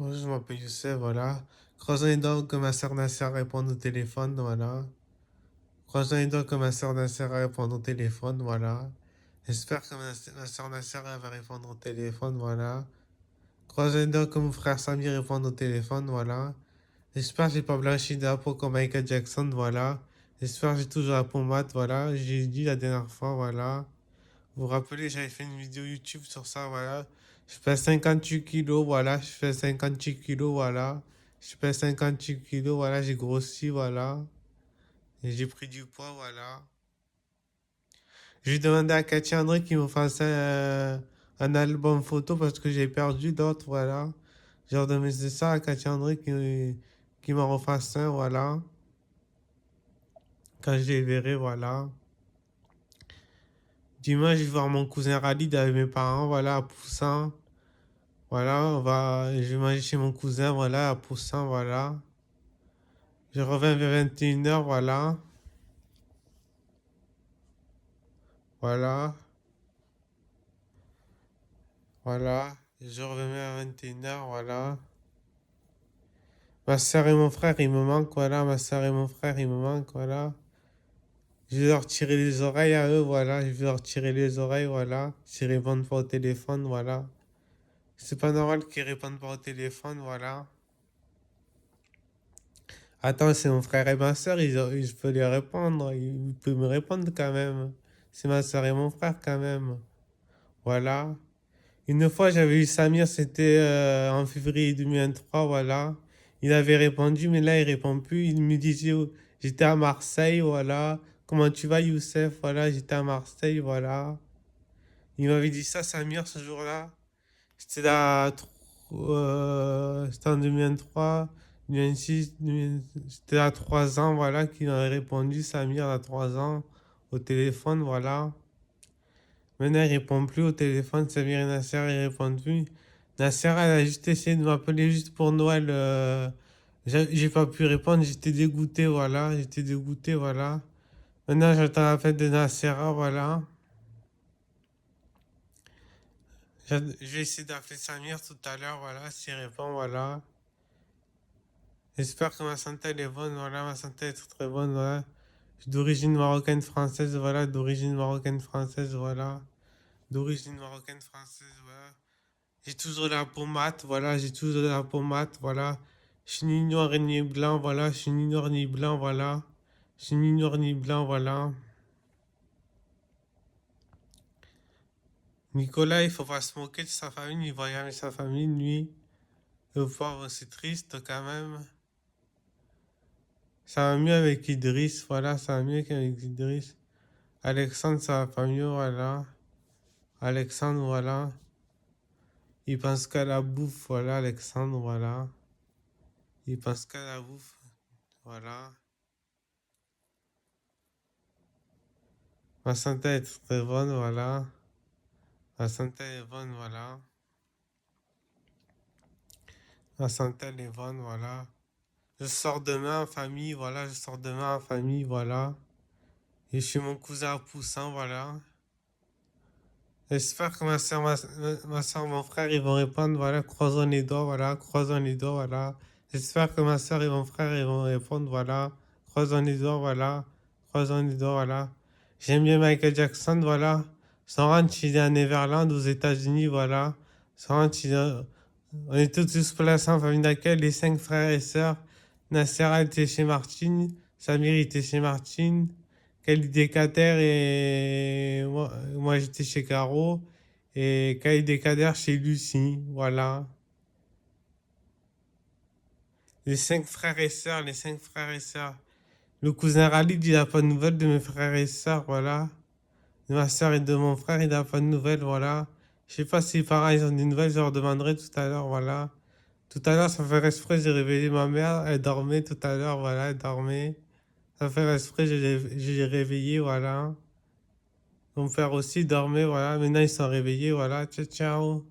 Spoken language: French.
Bonjour, je m'appelle Youssef, voilà. Croisons les doigts que ma soeur Nasser réponde au téléphone, voilà. Croisons les doigts que ma soeur Nasser réponde au téléphone, voilà. J'espère que ma soeur Nasser va répondre au téléphone, voilà. Croisons les doigts que mon frère Samy réponde au téléphone, voilà. J'espère que j'ai pas blanchi d'impôts comme Michael Jackson, voilà. J'espère que j'ai toujours la peau mate, voilà. J'ai dit la dernière fois, voilà. Vous vous rappelez, j'avais fait une vidéo YouTube sur ça, voilà. Je fais 58 kilos, voilà. Je fais 58 kilos, voilà. Je fais 58 kilos, voilà. J'ai grossi, voilà. Et j'ai pris du poids, voilà. J'ai demandé à Katia André qu'il me fasse un album photo parce que j'ai perdu d'autres, voilà. J'ai redemandé ça à Katia André qui m'en refasse un, voilà. Quand je les verrai, voilà. Dimanche, je vais voir mon cousin Ralid avec mes parents, voilà, à Poussin. Voilà, je vais manger chez mon cousin, voilà, à Poussin, voilà. Je reviens vers 21h, voilà. Voilà, voilà. Je reviens vers 21h, voilà. Ma soeur et mon frère, ils me manquent, voilà. Ma soeur et mon frère, ils me manquent, voilà. Je vais leur tirer les oreilles à eux, voilà. Je vais leur tirer les oreilles, voilà. S'ils répondent pas au téléphone, voilà. C'est pas normal qu'ils répondent pas au téléphone, voilà. Attends, c'est mon frère et ma soeur, je peux les répondre. Ils peuvent me répondre quand même. C'est ma soeur et mon frère quand même. Voilà. Une fois, j'avais eu Samir, c'était en février 2023, voilà. Il avait répondu, mais là, il répond plus. Il me disait, oh, j'étais à Marseille, voilà. Comment tu vas, Youssef? Voilà, j'étais à Marseille, voilà. Il m'avait dit ça, Samir, ce jour-là. C'était là, c'était en 2023, 2026, c'était à 3 ans, voilà, qu'il avait répondu, Samir, à 3 ans, au téléphone, voilà. Maintenant, il répond plus au téléphone, Samir et Nasser, ils répondent plus. Nasser, elle a juste essayé de m'appeler juste pour Noël. J'ai pas pu répondre, j'étais dégoûté, voilà, j'étais dégoûté, voilà. Maintenant, j'attends la fête de Nasser, voilà. Je vais essayer d'appeler Samir tout à l'heure, voilà, s'il répond, voilà. J'espère que ma santé elle est bonne, voilà, ma santé est très très bonne, voilà. Je suis d'origine marocaine française, voilà, d'origine marocaine française, voilà. D'origine marocaine française, voilà. J'ai toujours la peau mate, voilà, j'ai toujours la peau mate, voilà. Je suis ni noir ni blanc, voilà, je suis ni noir ni blanc, voilà. Je suis ni noir ni blanc, voilà. Nicolas, il faut pas se moquer de sa famille, il voit jamais sa famille, lui. Le pauvre, c'est triste quand même. Ça va mieux avec Idriss, voilà, ça va mieux qu'avec Idriss. Alexandre, ça va pas mieux, voilà. Alexandre, voilà. Il pense qu'à la bouffe, voilà, Alexandre, voilà. Il pense qu'à la bouffe, voilà. Ma santé est très bonne, voilà. Ma santé est bonne, voilà. Ma santé elle est bonne, voilà. Je sors demain en famille, voilà. Je sors demain en famille, voilà. Et chez mon cousin à Poussin, voilà. J'espère que ma soeur, mon frère, ils vont répondre, voilà. Croisons les doigts, voilà. Croisons les doigts, voilà. J'espère que ma soeur et mon frère, ils vont répondre, voilà. Croisons les doigts, voilà. Croisons les doigts, voilà. J'aime bien Michael Jackson, voilà. Son ranch, il est à Neverland, aux États-Unis, voilà. Son ranch, on est tous placés en famille d'accueil, les 5 frères et sœurs. Nasser était chez Martine, Samir était chez Martine, Khalid et Kader et moi j'étais chez Caro et Khalid et Kader chez Lucie, voilà. Les 5 frères et sœurs, les 5 frères et sœurs. Le cousin Ralid, il n'a pas de nouvelles de mes frères et sœurs, voilà. De ma sœur et de mon frère, il n'a pas de nouvelles, voilà. Je sais pas si pareil, ils ont des nouvelles, je leur demanderai tout à l'heure, voilà. Tout à l'heure, sans faire exprès, j'ai réveillé ma mère. Elle dormait tout à l'heure, voilà, elle dormait. Sans faire exprès, j'ai réveillé, voilà. Mon père aussi dormait, voilà. Maintenant, ils sont réveillés, voilà. Ciao, ciao.